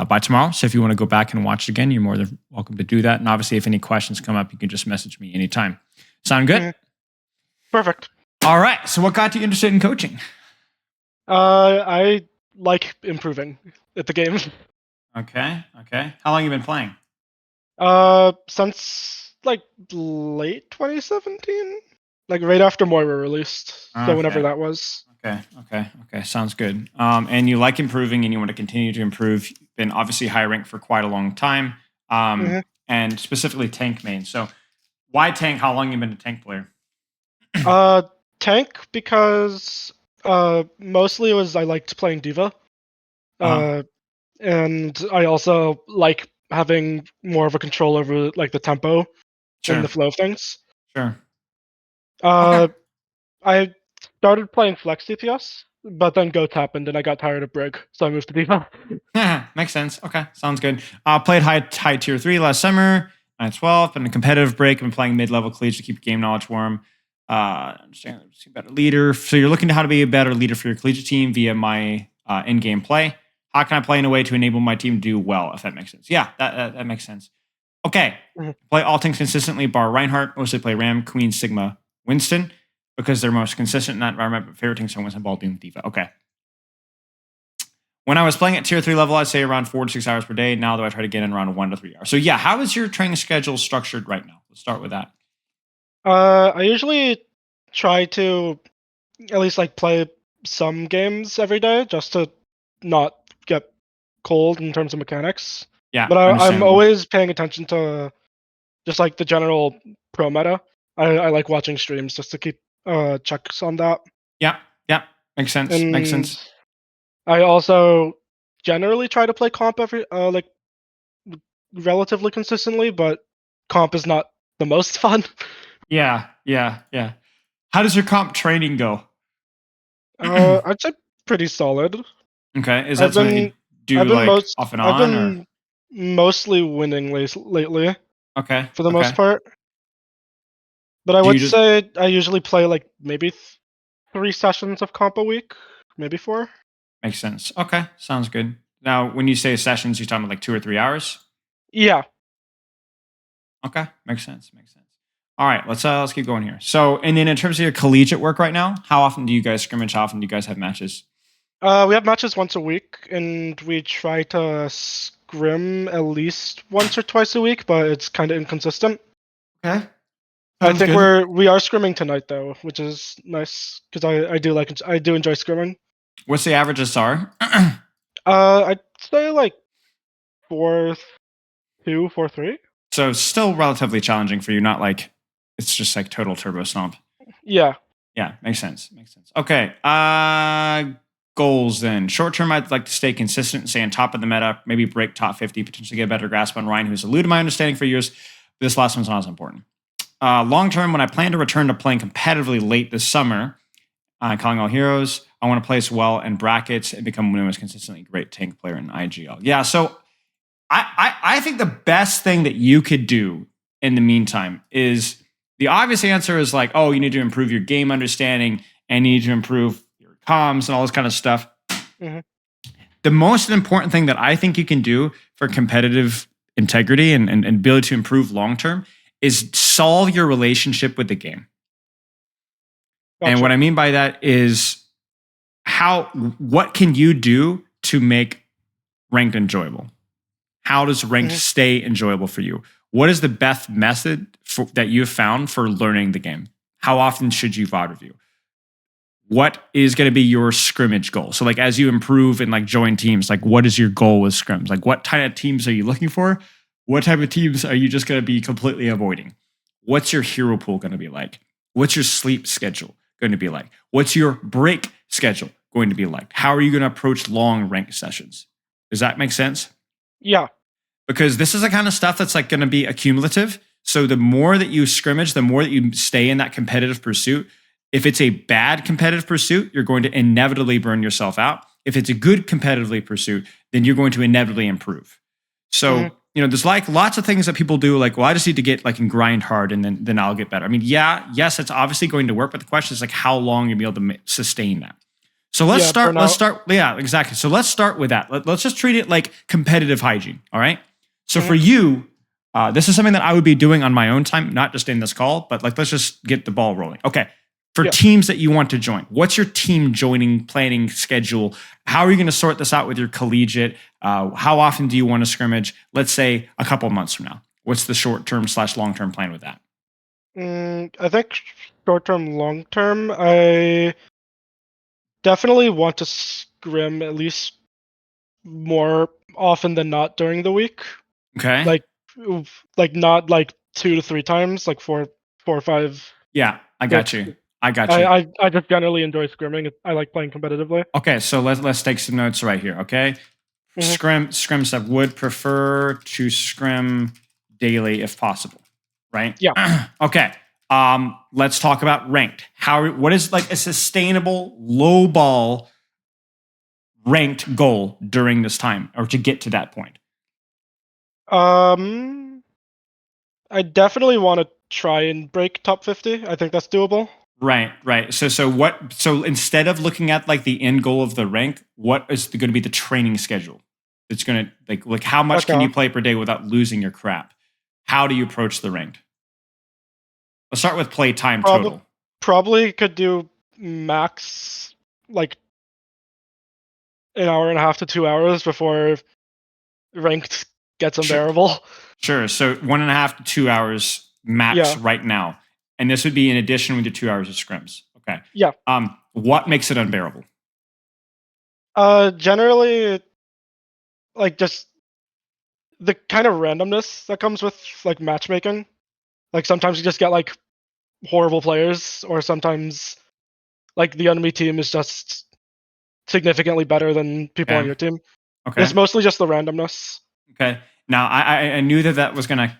by tomorrow. So if you want to go back and watch it again, you're more than welcome to do that. And obviously, if any questions come up, you can just message me anytime. Sound good? Perfect. All right. So what got you interested in coaching? I like improving at the game. Okay. How long have you been playing? Since like late 2017, like right after Moira released. So whenever that was. Okay. Sounds good. And you like improving, and you want to continue to improve. You've been obviously high ranked for quite a long time, and specifically tank main. So why tank? How long have you been a tank player? Tank because mostly it was I liked playing Diva. And I also like having more of a control over like the tempo and the flow of things. Sure. I started playing Flex DPS, but then Goat happened and I got tired of Brig, so I moved to Diva. Makes sense. Okay, sounds good. Played high tier 3 last summer, 12, been a competitive break. I've been playing mid-level collegiate to keep game knowledge warm. Understand a better leader. So you're looking to how to be a better leader for your collegiate team via my in-game play. How can I play in a way to enable my team to do well, if that makes sense? Yeah, that makes sense. Okay. Play all things consistently, bar Reinhardt. Mostly play Ram, Queen, Sigma, Winston, because they're most consistent in that environment, but favorite things are Winston, Ball, Doom, Diva. Okay. When I was playing at tier 3 level, I'd say around 4 to 6 hours per day. Now, though, I try to get in around 1 to 3 hours. So yeah, how is your training schedule structured right now? Let's start with that. I usually try to at least like play some games every day just to not get cold in terms of mechanics. Yeah, but I'm always paying attention to just like the general pro meta. I like watching streams just to keep checks on that. Yeah, makes sense. I also generally try to play comp every like relatively consistently, but comp is not the most fun. Yeah. How does your comp training go? I'd say pretty solid. Okay, is that something you do like off and on? I've been mostly winning lately. Okay. For the most part. But I would say I usually play like maybe 3 sessions of comp a week, maybe 4. Makes sense. Okay, sounds good. Now, when you say sessions, you're talking about like 2 or 3 hours? Yeah. Okay, makes sense. All right, let's keep going here. So, and then in terms of your collegiate work right now, how often do you guys scrimmage? How often do you guys have matches? We have matches once a week, and we try to scrim at least once or twice a week, but it's kind of inconsistent. Okay. I think we are scrimming tonight though, which is nice because I do enjoy scrimming. What's the average SR? I'd say like 4-2, 4-3. So still relatively challenging for you, not like it's just like total turbo stomp. Yeah. Yeah, makes sense. Okay. Goals then. Short term, I'd like to stay consistent and stay on top of the meta, maybe break top 50, potentially get a better grasp on Ryan, who's eluded my understanding for years. This last one's not as important. Long term, when I plan to return to playing competitively late this summer, calling all heroes, I want to place well in brackets and become one of the most consistently great tank player in IGL. Yeah, so I think the best thing that you could do in the meantime is the obvious answer is like, oh, you need to improve your game understanding and you need to improve your comms and all this kind of stuff. Mm-hmm. The most important thing that I think you can do for competitive integrity and ability to improve long term is solve your relationship with the game. Gotcha. And what I mean by that is what can you do to make ranked enjoyable? How does ranked stay enjoyable for you? What is the best method that you've found for learning the game? How often should you VOD review? What is going to be your scrimmage goal? So like as you improve and like join teams, like what is your goal with scrims? Like what type of teams are you looking for? What type of teams are you just going to be completely avoiding? What's your hero pool going to be like? What's your sleep schedule going to be like? What's your break schedule going to be like? How are you going to approach long ranked sessions? Does that make sense? Yeah. Because this is the kind of stuff that's like going to be accumulative. So the more that you scrimmage, the more that you stay in that competitive pursuit. If it's a bad competitive pursuit, you're going to inevitably burn yourself out. If it's a good competitively pursuit, then you're going to inevitably improve. So, there's like lots of things that people do like, well, I just need to get like and grind hard and then I'll get better. I mean, yes, it's obviously going to work, but the question is like how long you'll be able to sustain that. So let's Yeah, start. Let's burnout. start. Yeah, exactly. So let's start with that. Let's just treat it like competitive hygiene. All right. So for Mhm. you, this is something that I would be doing on my own time, not just in this call, but like let's just get the ball rolling. Okay. For Yeah. teams that you want to join, what's your team joining planning schedule? How are you going to sort this out with your collegiate? How often do you want to scrimmage? Let's say a couple months from now. What's the short term / long term plan with that? I think short term, long term, I definitely want to scrim at least more often than not during the week. Okay. Like, not like 2 to 3 times, like four or five, Yeah, I got six. you. I got I you. I, I just generally enjoy scrimming. I like playing competitively. Okay, so let's take some notes right here. Okay, Hmm. scrim stuff would prefer to scrim daily if possible, right? Yeah. Okay. Let's talk about ranked. What is like a sustainable low ball ranked goal during this time or to get to that point? Um, I definitely want to try and break top 50. I think that's doable. Right, right. So instead of looking at like the end goal of the rank, what is going to be the training schedule? It's going to like how much can Okay. you play per day without losing your crap? How do you approach the ranked? Let's start with play time Probably total. probably could do max like an hour and a half to 2 hours before ranked gets Sure, unbearable. sure. So 1.5 to 2 hours max Yeah. right now, and this would be in addition with the 2 hours of scrims. Okay. Yeah. What makes it unbearable? Generally, like just the kind of randomness that comes with like matchmaking. Like sometimes you just get like horrible players, or sometimes like the enemy team is just significantly better than people on Okay. your team. Okay. It's mostly just the randomness. Okay. Now I knew that was gonna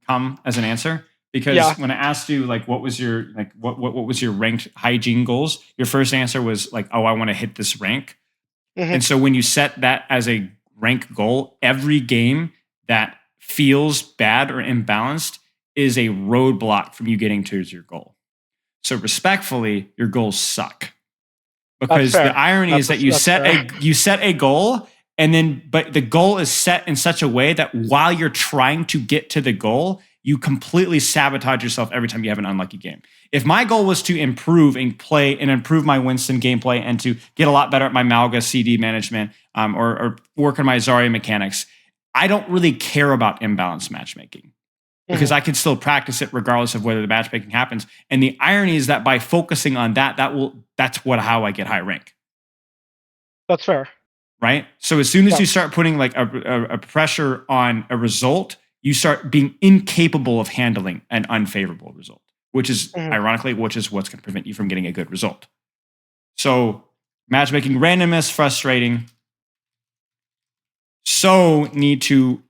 come as an answer Yeah. because when I asked you like what was your like what was your ranked hygiene goals, your first answer was like, oh, I want to hit this rank. Hmm. And so when you set that as a rank goal, every game that feels bad or imbalanced is a roadblock from you getting towards your goal. So respectfully, your goals suck That's because the fair. irony is that That's fair. you set a goal and then but the goal is set in such a way that while you're trying to get to the goal you completely sabotage yourself every time you have an unlucky game. If my goal was to improve and play and improve my Winston gameplay and to get a lot better at my Malga CD management or work on my Zarya mechanics, I don't really care about imbalance matchmaking because Hmm. I can still practice it regardless of whether the matchmaking happens. And the irony is that by focusing on that's what how I get high rank, That's fair. right? So as soon as Yeah. you start putting like a pressure on a result, you start being incapable of handling an unfavorable result, which is Hmm. ironically, which is what's going to prevent you from getting a good result. So matchmaking randomness, frustrating. So need to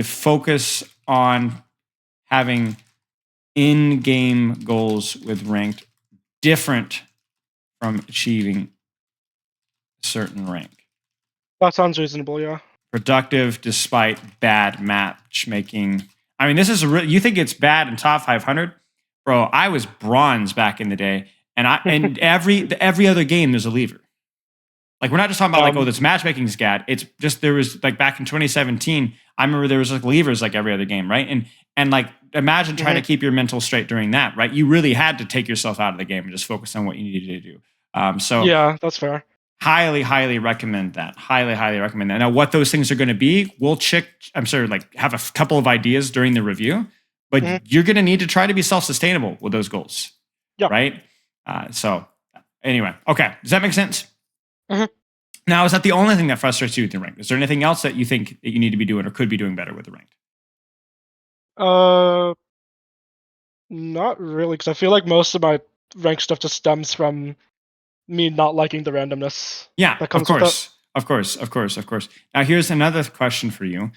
focus on having in-game goals with ranked different from achieving a certain rank. That sounds reasonable. Yeah. Productive despite bad matchmaking. I mean, this is you think it's bad in top 500, bro? I was bronze back in the day, and every other game there's a lever. Like we're not just talking about like, oh, um. this matchmaking is bad. It's just there was like back in 2017, I remember there was like levers like every other game, right? And like imagine trying Hmm. to keep your mental straight during that, right? You really had to take yourself out of the game and just focus on what you needed to do. So Yeah. That's fair. highly recommend that. Highly recommend that. Now, what those things are going to be, we'll check. I'm sure like have a couple of ideas during the review, but Hmm. you're going to need to try to be self-sustainable with those goals, Yeah. right? So anyway, okay, does that make sense? Hmm. Now, is that the only thing that frustrates you with the ranked? Is there anything else that you think that you need to be doing or could be doing better with the ranked? Uh. Not really, because I feel like most of my rank stuff just stems from me not liking the randomness Yeah, that of comes with it. course. Of course. Now, here's another question for you.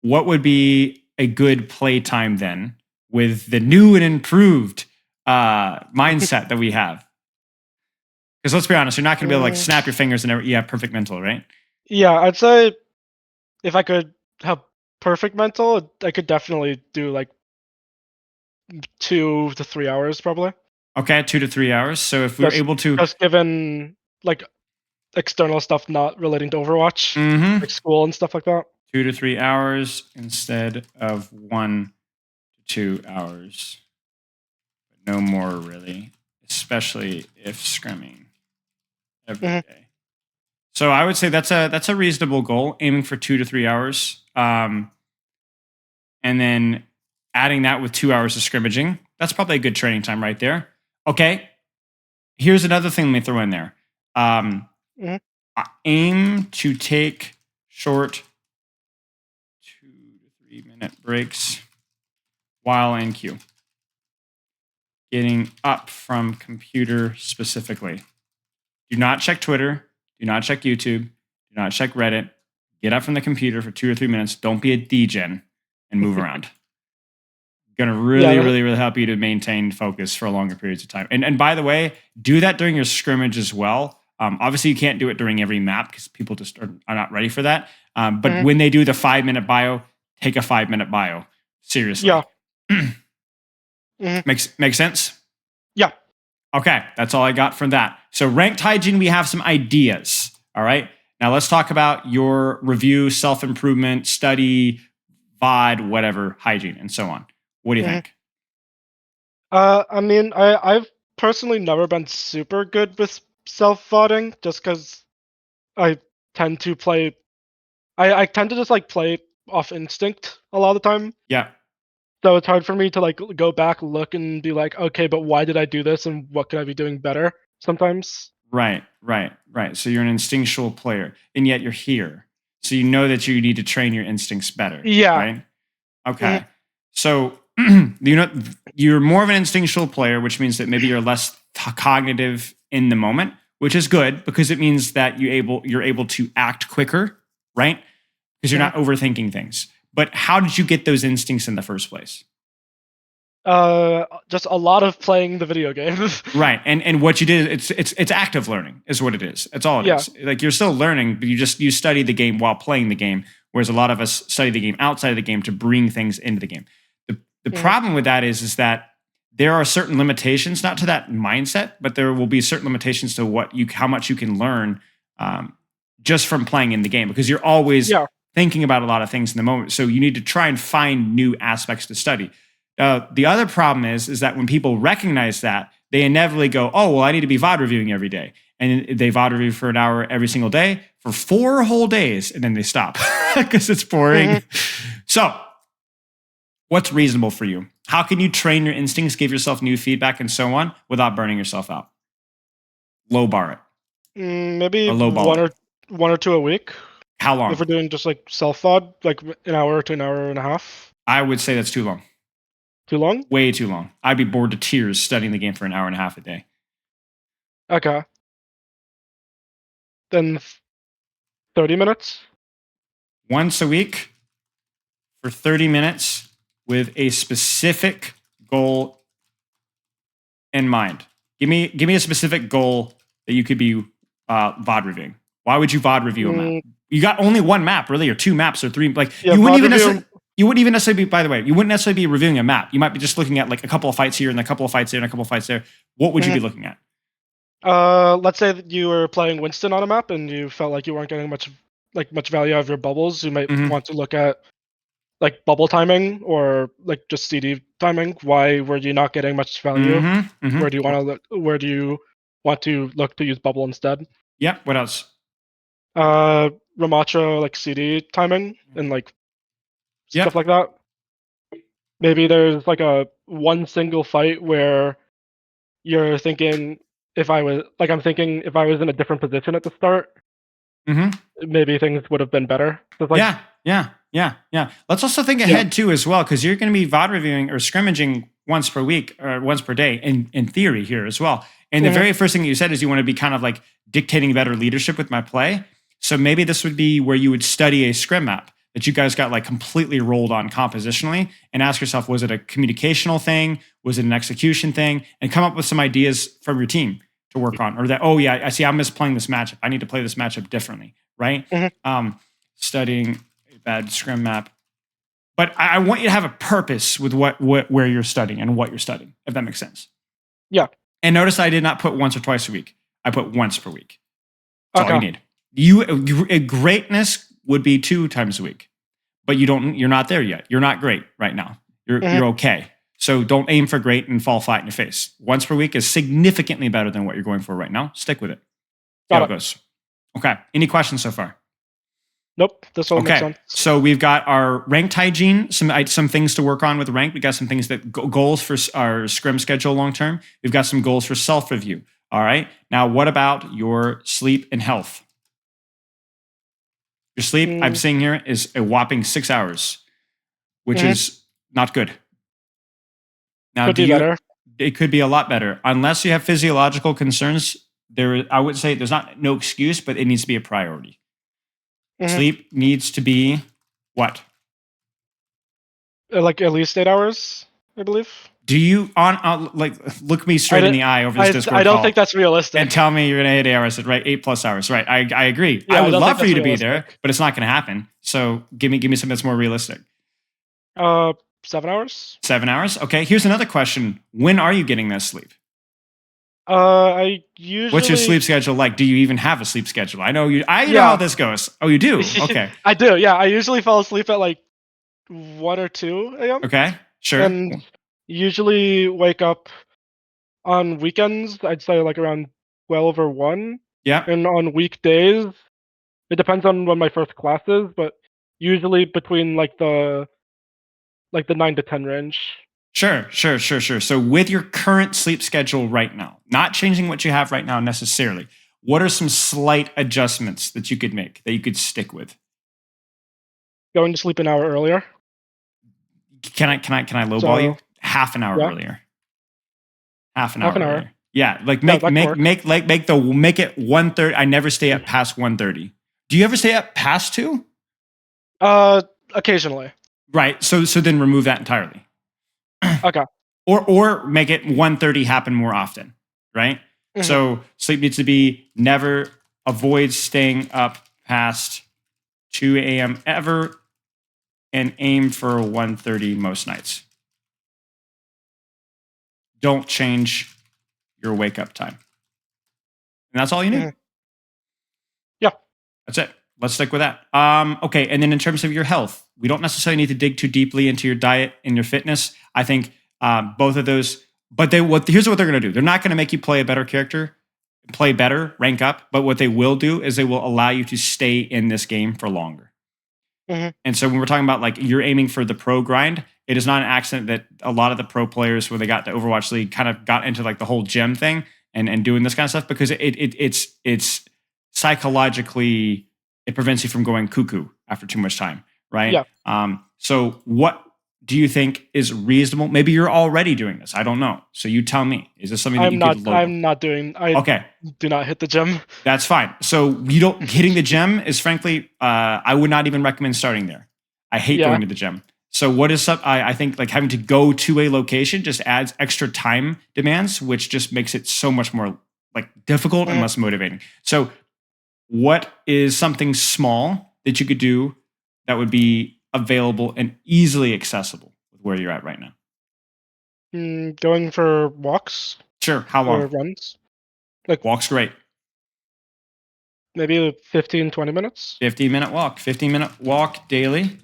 What would be a good play time then with the new and improved mindset that we have? Because let's be honest, you're not going to be able to like Mm, snap your fingers and you have perfect mental, right? yeah, I'd say if I could have perfect mental, I could definitely do like 2 to 3 hours probably. Okay, 2 to 3 hours. So if we're Just able to, just given like external stuff not relating to Overwatch, Mm-hmm. like school and stuff like that. 2 to 3 hours instead of 1 to 2 hours. No more, really, especially if scrimming every Mhm. day. So I would say that's a reasonable goal, aiming for 2 to 3 hours, and then adding that with 2 hours of scrimmaging. That's probably a good training time right there. Okay, here's another thing let me throw in there. Mhm. Aim to take short 2 to 3 minute breaks while in queue. Getting up from computer specifically. Do not check Twitter. Do not check YouTube. Do not check Reddit. Get up from the computer for 2 or 3 minutes. Don't be a degen and move around. Going to really, Yeah. really, really help you to maintain focus for longer periods of time. And by the way, do that during your scrimmage as well. Obviously, you can't do it during every map because people just are not ready for that. But Mhm. when they do the 5-minute bio, take a 5-minute bio. Seriously. Yeah. Mhm. Makes sense? Yeah. Okay, that's all I got from that. So ranked hygiene, we have some ideas. All right. Now let's talk about your review, self-improvement, study, VOD, whatever, hygiene, and so on. What do you Mhm. think? I mean, I've personally never been super good with self-voting just because I tend to play. I tend to just like play off instinct a lot of the time. Yeah. So it's hard for me to like go back, look, and be like, okay, but why did I do this, and what could I be doing better? Sometimes. Right. So you're an instinctual player, and yet you're here. So you know that you need to train your instincts better, Yeah. right? Mhm. Okay. So you're more of an instinctual player, which means that maybe you're less cognitive in the moment, which is good because it means that you're able to act quicker, right? Because you're Mhm. not overthinking things. But how did you get those instincts in the first place? Just a lot of playing the video games. Right. And what you did, it's active learning is what it is. That's all it Yeah. is. Like you're still learning, but you study the game while playing the game, whereas a lot of us study the game outside of the game to bring things into the game. The Mhm. problem with that is that there are certain limitations, not to that mindset, but there will be certain limitations to how much you can learn um, just from playing in the game because you're always Yeah. thinking about a lot of things in the moment. So you need to try and find new aspects to study. The other problem is that when people recognize that, they inevitably go, "Oh, well, I need to be VOD reviewing every day," and they VOD review for an hour every single day for 4 whole days, and then they stop because it's boring. Mhm. So, what's reasonable for you? How can you train your instincts, give yourself new feedback, and so on without burning yourself out? Low bar it Maybe or low ball it. one or two a week How if we're long? doing just like self VOD, like an hour to an hour and a half. I would say that's too long. Too long? Way too long. I'd be bored to tears studying the game for an hour and a half a day. Okay. Then 30 minutes. Once a week for 30 minutes with a specific goal in mind. Give me a specific goal that you could be VOD reviewing. Why would you VOD review a map? Mm, You got only one map, really, or 2 maps, or 3. Like yeah, VOD review. you wouldn't even necessarily be. By the way, you wouldn't necessarily be reviewing a map. You might be just looking at like a couple of fights here and a couple of fights there and a couple of fights there. What would you be Mhm. looking at? Let's say that you were playing Winston on a map and you felt like you weren't getting much value out of your bubbles. You might Mm-hmm. want to look at like bubble timing or like just CD timing. Why were you not getting much value? Mm-hmm. Where do you Mm-hmm. want to look? Where do you want to look to use bubble instead? Yep. What else? Ramattra like CD timing and like stuff Yep. like that. Maybe there's like a one single fight where you're thinking I'm thinking if I was in a different position at the start, Mm-hmm. maybe things would have been better. So it's like, Yeah. Let's also think yeah. ahead too, as well, because you're going to be VOD reviewing or scrimmaging once per week or once per day in theory here as well. And the Mhm. very first thing you said is you want to be kind of like dictating better leadership with my play. So maybe this would be where you would study a scrim map that you guys got like completely rolled on compositionally and ask yourself, was it a communicational thing? Was it an execution thing? And come up with some ideas from your team to work on. Or that, oh yeah, I see I'm misplaying this matchup. I need to play this matchup differently, right? Mhm. Studying a bad scrim map. But I want you to have a purpose with where you're studying and what you're studying, if that makes sense. Yeah. And notice I did not put once or twice a week. I put once per week. That's all you Okay. need. Greatness would be 2 times a week, but you're not there yet. You're not great right now. You're okay. So don't aim for great and fall flat in your face. Once per week is significantly better than what you're going for right now. Stick with it. See how Got it it. goes. Okay. Any questions so far? Nope. This all makes Okay. sense. So we've got our ranked hygiene, some things to work on with rank. We got some things that goals for our scrim schedule long term. We've got some goals for self review. All right. Now, what about your sleep and health? Your sleep, I'm seeing here, is a whopping 6 hours, which is not good. Now, Could be better. It could be a lot better, unless you have physiological concerns. I would say there's no excuse, but it needs to be a priority. Sleep needs to be what? Like at least 8 hours, I believe. Do you look me straight in the eye over this Discord I don't call think that's realistic. and tell me you're gonna hit 8 hours, right? 8+ hours, right? I agree. Yeah, I would don't love think for you to that's be there, realistic. but it's not gonna happen. So give me something that's more realistic. 7 hours. 7 hours. Okay. Here's another question: when are you getting that sleep? I usually. What's your sleep schedule like? Do you even have a sleep schedule? I know you. I know Yeah. how this goes. Oh, you do. Okay. I do. Yeah, I usually fall asleep at like 1 or 2 a.m. Okay. Sure. and usually wake up on weekends. I'd say like around 12 or 1. Yeah. And on weekdays, it depends on when my first class is, but usually between like the 9 to 10 range. Sure. So with your current sleep schedule right now, not changing what you have right now necessarily, what are some slight adjustments that you could make, that you could stick with? Going to sleep an hour earlier. Can I lowball you? Half an hour Yeah. earlier. Half an Half hour an hour. earlier. Yeah, like Yeah, make that can work. it 1:30. I never stay up past 1:30. Do you ever stay up past 2? Occasionally. Right. So then remove that entirely. Okay. Or make it 1:30 happen more often, right? So sleep needs to be never, avoid staying up past 2 a.m. ever, and aim for 1:30 most nights. Don't change your wake up time. And that's all you need. Yeah. That's it. Let's stick with that. Okay. And then in terms of your health, we don't necessarily need to dig too deeply into your diet and your fitness. I think both of those, but here's what they're going to do. They're not going to make you play a better character, play better, rank up. But what they will do is they will allow you to stay in this game for longer. And so when we're talking about like you're aiming for the pro grind, it is not an accident that a lot of the pro players, when they got to Overwatch League, kind of got into like the whole gem thing and doing this kind of stuff, because it's psychologically, it prevents you from going cuckoo after too much time, right? Yeah. So what do you think is reasonable? Maybe you're already doing this. I don't know. So you tell me. Is this something that you could load? I'm not doing. I do not hit the gym. That's fine. So you don't hitting the gym is frankly, I would not even recommend starting there. I hate going to the gym. So what is up? I think like having to go to a location just adds extra time demands, which just makes it so much more like difficult and less motivating. So what is something small that you could do that would be available and easily accessible with where you're at right now? Going for walks. Sure. How long? Or runs. Like walk's great. Maybe 15, 20 minutes. 15-minute walk. 15-minute walk daily.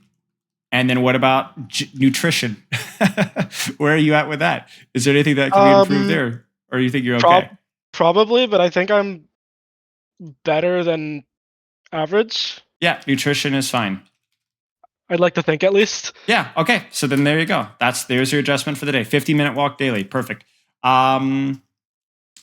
And then what about nutrition? Where are you at with that? Is there anything that can be improved there? Or do you think you're okay? Probably, but I think I'm better than average. Yeah, nutrition is fine. I'd like to think at least. Yeah, okay. So then there you go. There's your adjustment for the day. 15-minute walk daily. Perfect. Oh,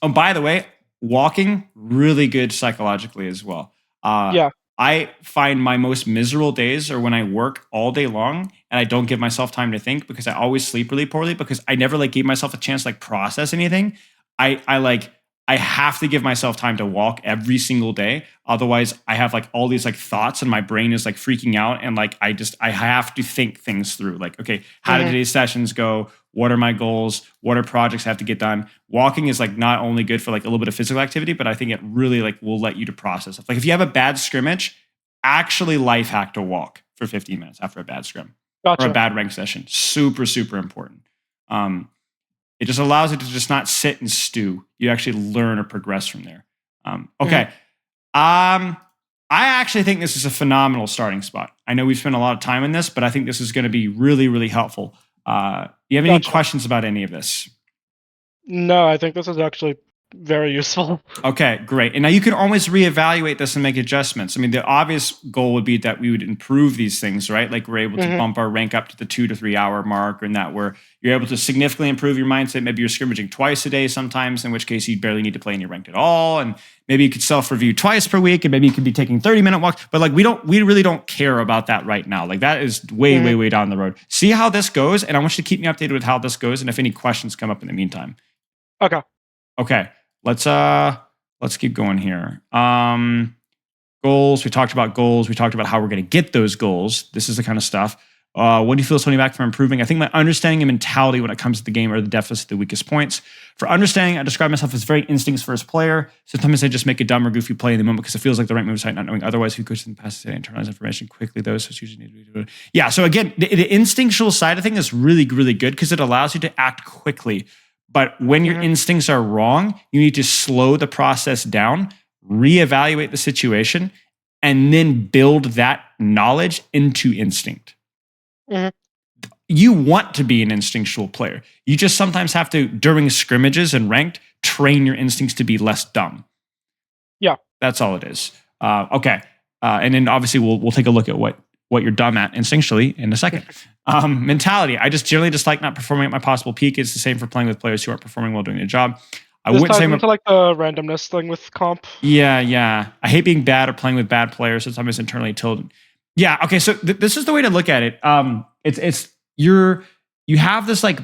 by the way, walking, really good psychologically as well. Yeah. I find my most miserable days are when I work all day long and I don't give myself time to think, because I always sleep really poorly, because I never like give myself a chance to like process anything. I have to give myself time to walk every single day. Otherwise, I have like all these like thoughts and my brain is like freaking out. And like, I have to think things through. Like, okay, how did today's sessions go? What are my goals? What are projects I have to get done? Walking is like not only good for like a little bit of physical activity, but I think it really like will let you to process it. Like if you have a bad scrimmage, actually life hack to walk for 15 minutes after a bad scrim or a bad rank session. Super, super important. It just allows it to just not sit and stew. You actually learn or progress from there. Okay. I actually think this is a phenomenal starting spot. I know we've spent a lot of time in this, but I think this is going to be really, really helpful. Do you have any Gotcha. questions about any of this? No, I think this is actually very useful. Okay, great. And now you can always reevaluate this and make adjustments. I mean, the obvious goal would be that we would improve these things, right? Like we're able to Mhm. bump our rank up to the 2 to 3 hour mark, and that where you're able to significantly improve your mindset. Maybe you're scrimmaging twice a day sometimes, in which case you barely need to play any ranked at all. And maybe you could self-review twice per week, and maybe you could be taking 30-minute walks. But like we really don't care about that right now. Like that is way, way, Mhm. way down the road. See how this goes, and I want you to keep me updated with how this goes and if any questions come up in the meantime. Okay. Okay. Let's keep going here. Goals. We talked about goals. We talked about how we're going to get those goals. This is the kind of stuff. What do you feel is holding back from improving? I think my understanding and mentality when it comes to the game are the deficit, the weakest points. For understanding, I describe myself as very instincts first player. Sometimes I just make a dumb or goofy play in the moment because it feels like the right move site, not knowing otherwise who goes in the past and internalize information quickly. Those so usually need to do it. Yeah. So again, the instinctual side of thing is really, really good because it allows you to act quickly. But when your Mhm. instincts are wrong, you need to slow the process down, reevaluate the situation, and then build that knowledge into instinct. Mhm. You want to be an instinctual player. You just sometimes have to, during scrimmages and ranked, train your instincts to be less dumb. Yeah. That's all it is. Okay. And then obviously we'll take a look at what you're dumb at instinctually in a second. Mentality. I just generally dislike not performing at my possible peak. It's the same for playing with players who aren't performing well doing their job. I This wouldn't ties say into like the randomness thing with comp. yeah. I hate being bad or playing with bad players. So sometimes internally tilted. Yeah. Okay. So this is the way to look at it. It's you have this like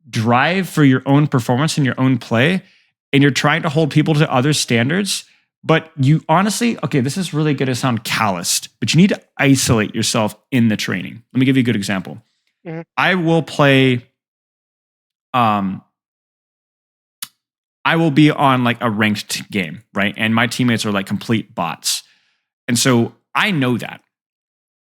drive for your own performance and your own play, and you're trying to hold people to other standards. But you honestly, okay, this is really going to sound calloused, but you need to isolate yourself in the training. Let me give you a good example. Mhm. I will play. I will be on like a ranked game, right? And my teammates are like complete bots. And so I know that.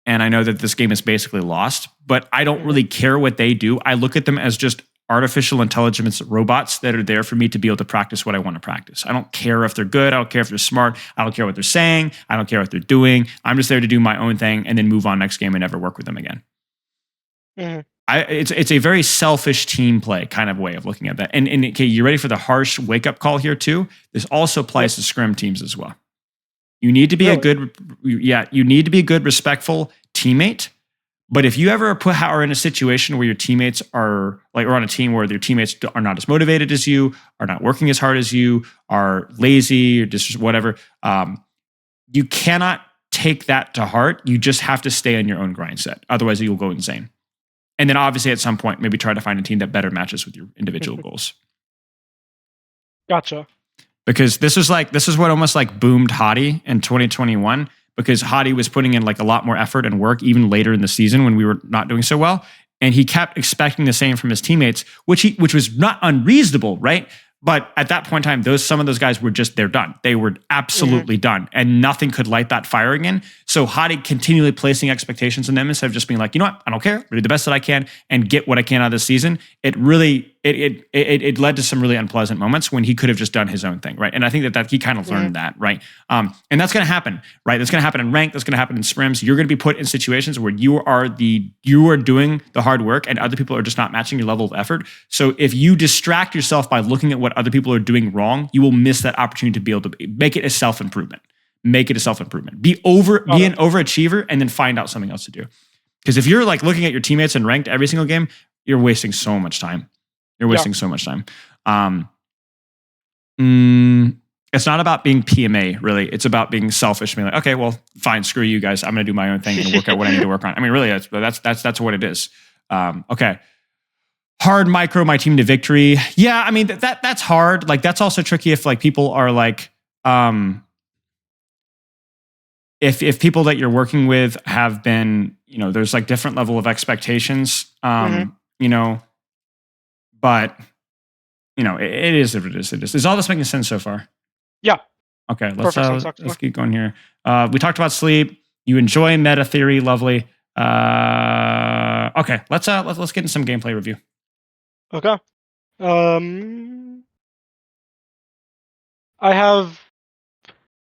And I know that this game is basically lost, but I don't really care what they do. I look at them as just artificial intelligence robots that are there for me to be able to practice what I want to practice. I don't care if they're good. I don't care if they're smart. I don't care what they're saying. I don't care what they're doing. I'm just there to do my own thing and then move on next game and never work with them again. Mhm. It's a very selfish team play kind of way of looking at that. And okay, you ready for the harsh wake up call here too? This also applies to scrim teams as well. You need to be Really? you need to be a good, respectful teammate. But if you ever are in a situation where your teammates are like, or on a team where their teammates are not as motivated as you, are not working as hard as you, are lazy or just whatever, you cannot take that to heart. You just have to stay on your own grind set. Otherwise, you'll go insane. And then obviously at some point, maybe try to find a team that better matches with your individual goals. Gotcha. Because this is what almost like boomed Hottie in 2021, because Hottie was putting in like a lot more effort and work even later in the season when we were not doing so well. And he kept expecting the same from his teammates, which was not unreasonable, right? But at that point in time, some of those guys were just, they're done. They were absolutely done. And nothing could light that fire again. So Hottie continually placing expectations on them instead of just being like, you know what, I don't care. I'll do the best that I can and get what I can out of this season. It really, it led to some really unpleasant moments when he could have just done his own thing, right? And I think that he kind of learned that, right? And that's going to happen, right? That's going to happen in rank. That's going to happen in scrims. You're going to be put in situations where you are doing the hard work and other people are just not matching your level of effort. So if you distract yourself by looking at what other people are doing wrong, you will miss that opportunity to be able to make it a self-improvement. Make it a self-improvement. Be an overachiever and then find out something else to do. Because if you're like looking at your teammates and ranked every single game, you're wasting so much time. You're wasting so much time. It's not about being PMA, really. It's about being selfish. Being like, okay, well, fine, screw you guys. I'm going to do my own thing and work out what I need to work on. I mean, really, that's what it is. Okay. Hard micro my team to victory. Yeah, I mean that's hard. Like that's also tricky if like people are like, if people that you're working with have been, there's like different level of expectations. But it is what it is. Is all this making sense so far? Yeah. Okay, Perfect sense, actually. let's keep going here. We talked about sleep. You enjoy meta theory, lovely. Okay, let's get into some gameplay review. Okay. I have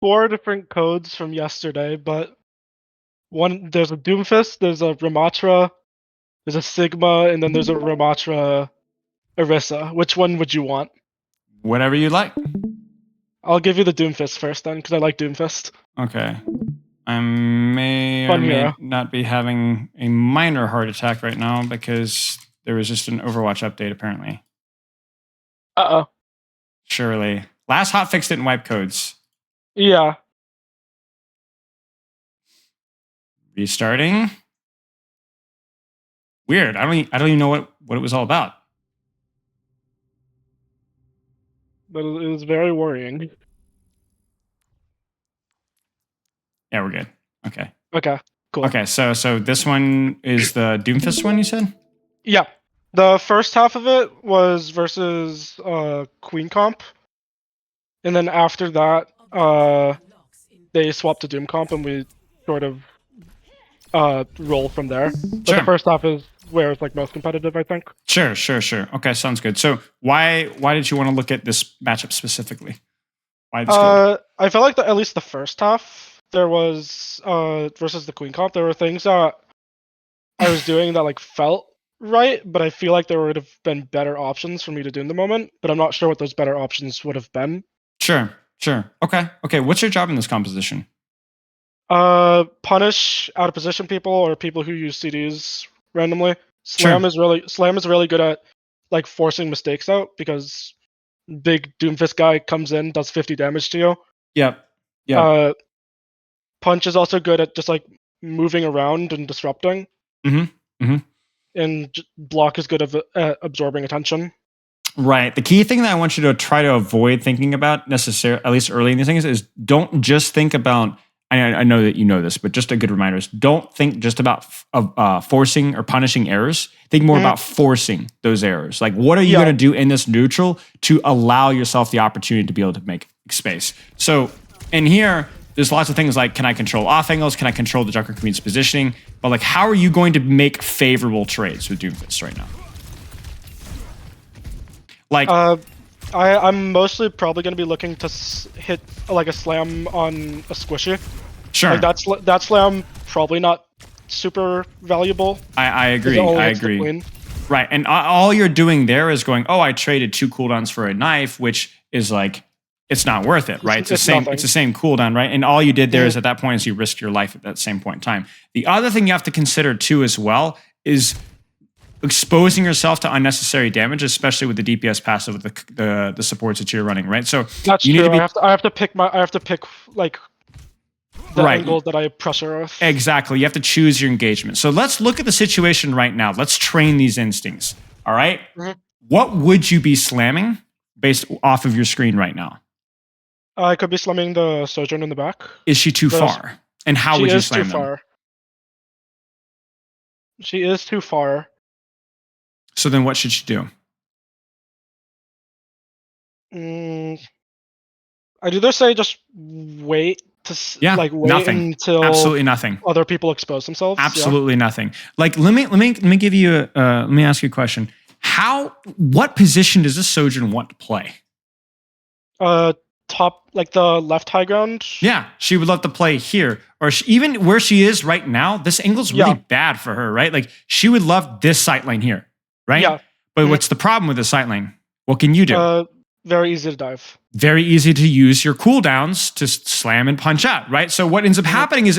4 different codes from yesterday, but there's a Doomfist, there's a Ramattra, there's a Sigma, and then there's a Ramattra Orisa. Which one would you want? Whatever you like. I'll give you the Doomfist first then, because I like Doomfist. Okay. I may or Fun may hero. not be having a minor heart attack right now because there was just an Overwatch update, apparently. Uh-oh. Surely. Last hotfix didn't wipe codes. Yeah. Restarting. Weird. I don't even know what it was all about. But it was very worrying. Yeah, we're good. Okay. Okay, cool. Okay, so this one is the Doomfist one, you said? Yeah. The first half of it was versus Queen Comp. And then after that, they swapped to Doom Comp and we sort of roll from there. But the Sure. first half is where it's like most competitive, I think. Sure. Okay, sounds good. So why did you want to look at this matchup specifically? Why this code? I felt like at least the first half there was versus the Queen Comp, there were things that I was doing that like felt right, but I feel like there would have been better options for me to do in the moment, but I'm not sure what those better options would have been. Sure. Okay. What's your job in this composition? Punish out of position people or people who use CDs randomly. Sure. Slam is really good at like forcing mistakes out because big Doomfist guy comes in, does 50 damage to you. Yep. Uh, Punch is also good at just like moving around and disrupting, and Block is good at absorbing attention. Right. The key thing that I want you to try to avoid thinking about necessarily, at least early in these things, is don't just think about. I know that you know this, but just a good reminder is don't think just about forcing or punishing errors. Think more about forcing those errors. Like, what are you going to do in this neutral to allow yourself the opportunity to be able to make space? So, in here, there's lots of things like, can I control off angles? Can I control the Junker Queen's positioning? But like, how are you going to make favorable trades with Doomfist right now? Like, I'm mostly probably going to be looking to hit like a slam on a squishy. sure. Like that slam probably not super valuable. I agree. I agree. Right. And all you're doing there is going, oh, I traded 2 cooldowns for a knife, which is like, it's not worth it, right? It's the same. Nothing. It's the same cooldown, right? And all you did there is at that point is you risked your life at that same point in time. The other thing you have to consider too, as well, is exposing yourself to unnecessary damage, especially with the DPS passive with the supports that you're running, right? So that's you true. Need to be, I have to pick like the angles that I pressure with. Exactly. You have to choose your engagement. So let's look at the situation right now. Let's train these instincts. All right? What would you be slamming based off of your screen right now? I could be slamming the Sojourn in the back. Is she too far? And how would you slam them? She is too far. So then what should she do? I'd either say just wait to wait nothing. until absolutely nothing. Other people expose themselves. Absolutely nothing. Like let me give you let me ask you a question. What position does this Sojourn want to play? Top, like the left high ground. Yeah, she would love to play here, or even where she is right now. This angle's really bad for her, right? Like she would love this sight lane here, right? Yeah. But what's the problem with the sight lane? What can you do? Very easy to dive. Very easy to use your cooldowns to slam and punch out, right? So what ends up happening is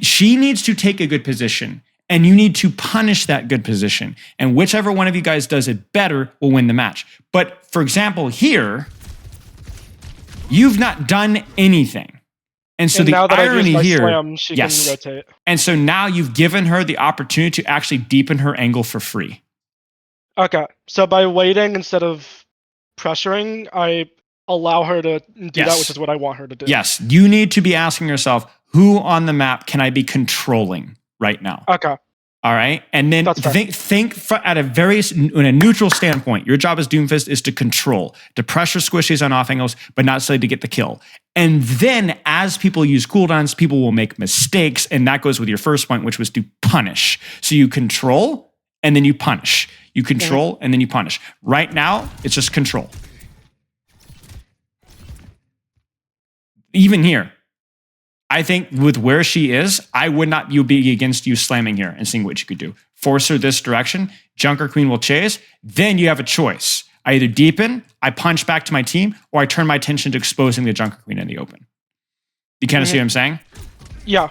she needs to take a good position, and you need to punish that good position. And whichever one of you guys does it better will win the match. But for example, here, you've not done anything. And so the irony here, slam, she can rotate. And so now you've given her the opportunity to actually deepen her angle for free. Okay, so by waiting instead of pressuring, I allow her to do that, which is what I want her to do. Yes, you need to be asking yourself, who on the map can I be controlling right now? Okay. All right, and then think at in a neutral standpoint. Your job as Doomfist is to control, to pressure squishies on off angles, but not necessarily to get the kill. And then as people use cooldowns, people will make mistakes, and that goes with your first point, which was to punish. So you control, and then you punish. You control, and then you punish. Right now, it's just control. even here. I think with where she is, I would not be against you slamming here and seeing what you could do. Force her this direction. Junker Queen will chase. Then you have a choice. I either deepen, I punch back to my team, or I turn my attention to exposing the Junker Queen in the open. You kind of see what I'm saying? Yeah.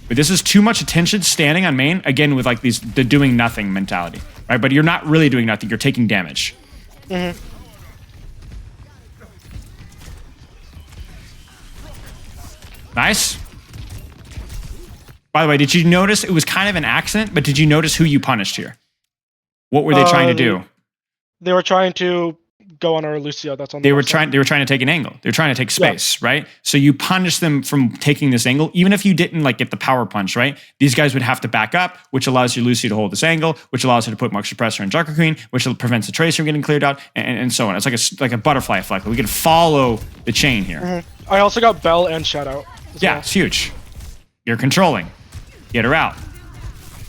But this is too much attention standing on main, again, with like the doing nothing mentality, right? But you're not really doing nothing. You're taking damage. Nice. By the way, did you notice it was kind of an accident, but did you notice who you punished here? What were they trying to do? They were trying to go on our Lucio. That's on. They were trying to take an angle. They were trying to take space, right? So you punish them from taking this angle, even if you didn't like get the power punch, right? These guys would have to back up, which allows your Lucio to hold this angle, which allows her to put more suppressor in Junker Queen, which prevents the trace from getting cleared out, and so on. It's like a butterfly effect. We can follow the chain here. I also got Bell and Shadow. Yeah, it's huge. You're controlling. Get her out.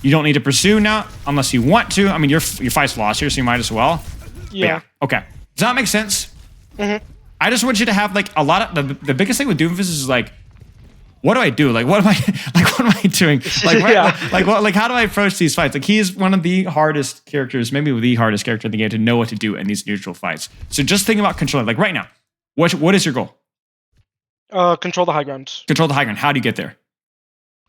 You don't need to pursue now unless you want to. I mean, your fight's lost here, so you might as well. Yeah. Okay. Does that make sense? I just want you to have like a lot of the biggest thing with Doomfist is like, what do I do? Like, what am I doing? Like, how do I approach these fights? Like, he is one of the hardest characters, maybe the hardest character in the game to know what to do in these neutral fights. So just think about controlling. Like right now, what is your goal? Control the high ground. Control the high ground. How do you get there?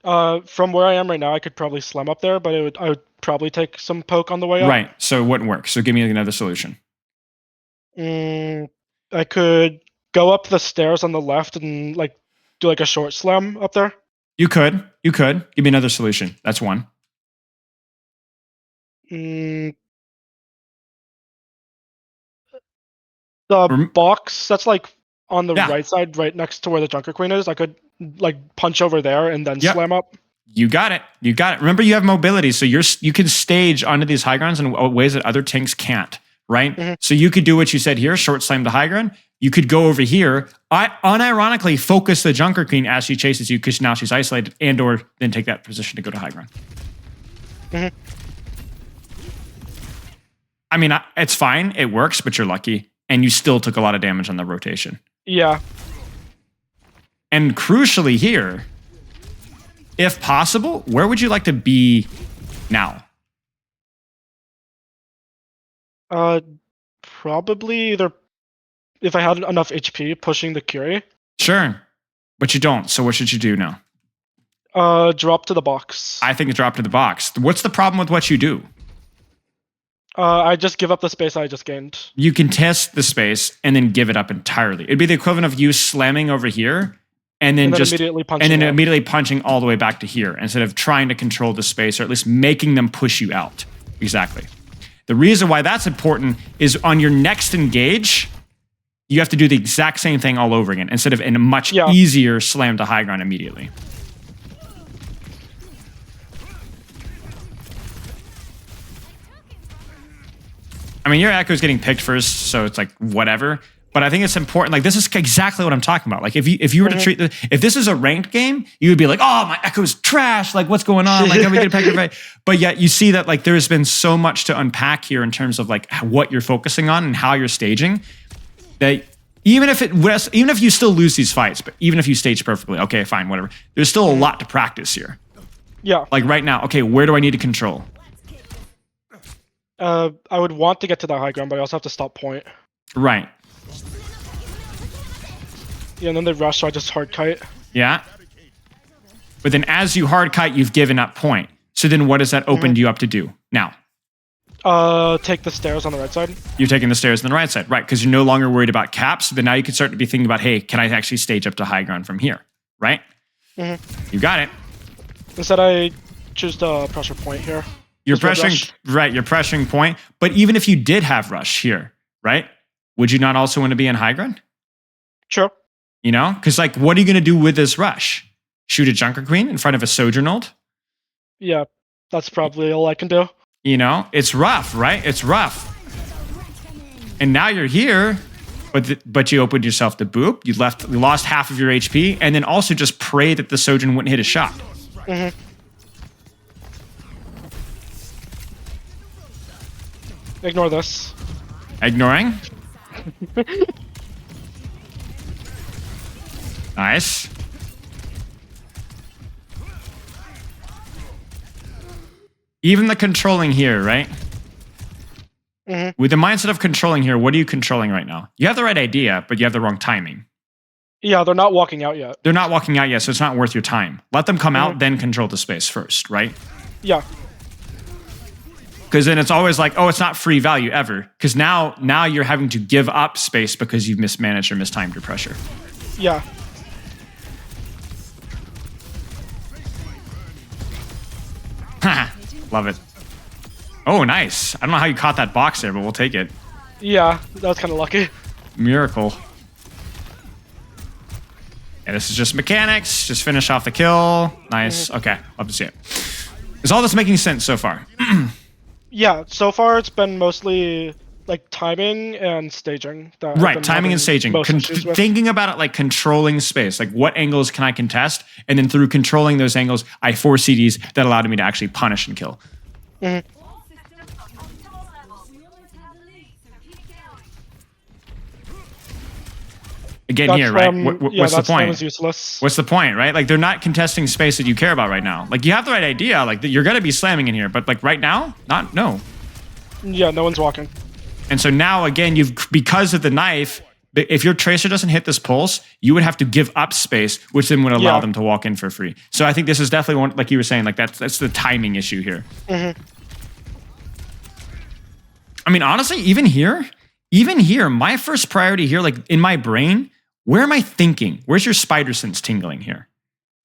From where I am right now, I could probably slam up there, but I would probably take some poke on the way up. Right. So it wouldn't work. So give me another solution. I could go up the stairs on the left and like do like a short slam up there. You could. Give me another solution. That's one. The box that's like on the right side, right next to where the Junker Queen is. I could like punch over there and then slam up. You got it. Remember, you have mobility, so you can stage onto these high grounds in ways that other tanks can't, right? So you could do what you said here, short slam the high ground. You could go over here, unironically focus the Junker Queen as she chases you because now she's isolated, and or then take that position to go to high ground. I mean, it's fine. It works, but you're lucky. And you still took a lot of damage on the rotation. Yeah. And crucially here, if possible, where would you like to be now? Probably either if I had enough HP pushing the Curie. Sure. But you don't. So what should you do now? Drop to the box. I think drop to the box. What's the problem with what you do? I just give up the space I just gained. You can test the space and then give it up entirely. It'd be the equivalent of you slamming over here and then immediately punching all the way back to here instead of trying to control the space or at least making them push you out. Exactly. The reason why that's important is on your next engage, you have to do the exact same thing all over again instead of in a much easier slam to high ground immediately. I mean, your Echo's getting picked first, so it's like whatever. But I think it's important. Like, this is exactly what I'm talking about. Like, if you were to treat if this is a ranked game, you would be like, oh, my Echo's trash. Like, what's going on? Like, are we getting picked right? But yet you see that like there's been so much to unpack here in terms of like what you're focusing on and how you're staging. That even if you still lose these fights, but even if you stage perfectly, okay, fine, whatever. There's still a lot to practice here. Yeah. Like right now, okay, where do I need to control? I would want to get to the high ground, but I also have to stop point. Right. Yeah, and then they rush, so I just hard kite. Yeah. But then as you hard kite, you've given up point. So then what does that open you up to do now? Take the stairs on the right side. You're taking the stairs on the right side, right? Because you're no longer worried about caps. Then now you can start to be thinking about, hey, can I actually stage up to high ground from here? Right? You got it. Instead, I choose the pressure point here. You're pressuring, right? You're pressuring point. But even if you did have rush here, right? Would you not also want to be in high ground? Sure. You know, because like, what are you going to do with this rush? Shoot a Junker Queen in front of a Sojourn ult? Yeah, that's probably all I can do. You know, it's rough, right? It's rough. And now you're here, but you opened yourself to boop. You lost half of your HP, and then also just pray that the Sojourn wouldn't hit a shot. Ignore this. Ignoring? Nice. Even the controlling here, right? Mm-hmm. With the mindset of controlling here, what are you controlling right now? You have the right idea, but you have the wrong timing. Yeah, they're not walking out yet. They're not walking out yet, so it's not worth your time. Let them come out, then control the space first, right? Yeah. Because then it's always like, oh, it's not free value ever. Because now you're having to give up space because you've mismanaged or mistimed your pressure. Yeah. Love it. Oh, nice. I don't know how you caught that box there, but we'll take it. Yeah, that was kind of lucky. Miracle. And this is just mechanics. Just finish off the kill. Nice. Okay, love to see it. Is all this making sense so far? Yeah, so far it's been mostly like timing and staging. That I've Right, been timing and having staging. most issues with. Thinking about it like controlling space. Like what angles can I contest? And then through controlling those angles, I force CDs that allowed me to actually punish and kill. Mhm. Again, That's here, right? from- What's the that point? was useless. What's the point, right? Like they're not contesting space that you care about right now. Like you have the right idea, like that you're gonna be slamming in here, but like right now, no. Yeah, no one's walking. And so now again, because of the knife, if your tracer doesn't hit this pulse, you would have to give up space, which then would allow them to walk in for free. So I think this is definitely one, like you were saying, like that's the timing issue here. Mm-hmm. I mean, honestly, even here, my first priority here, like in my brain, where am I thinking? Where's your spider sense tingling here?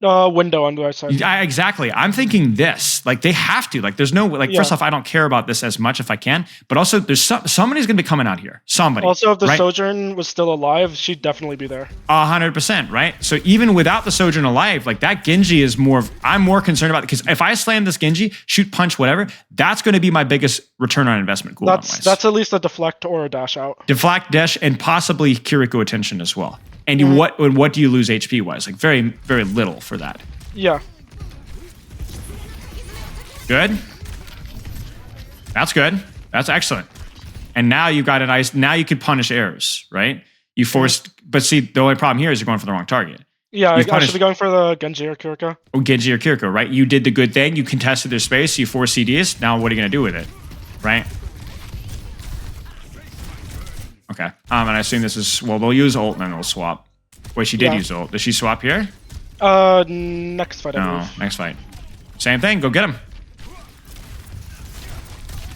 Window on the right side. Exactly. I'm thinking this. Like they have to. Like there's no like. First off, I don't care about this as much if I can. But also, there's somebody's gonna be coming out here. Somebody. Also, if the right? Sojourn was still alive, she'd definitely be there. 100%. Right. So even without the Sojourn alive, like that Genji is more. I'm more concerned about it because if I slam this Genji, shoot, punch, whatever, that's going to be my biggest return on investment. Cooldown-wise. That's at least a deflect or a dash out. Deflect, dash, and possibly Kiriko attention as well. And what do you lose HP wise? Like very, very little for that. Yeah. Good. That's good. That's excellent. And now you've got a nice. Now you could punish errors, right? You forced, but see, the only problem here is you're going for the wrong target. Yeah, I should be going for the Genji or Kiriko. Oh, Genji or Kiriko, right? You did the good thing. You contested their space. You forced CDs. Now what are you going to do with it, right? Okay. And I assume this is, well, they'll use ult and then they'll swap. Wait, she did use ult. Does she swap here? Next fight, I believe. Next fight. Same thing. Go get him.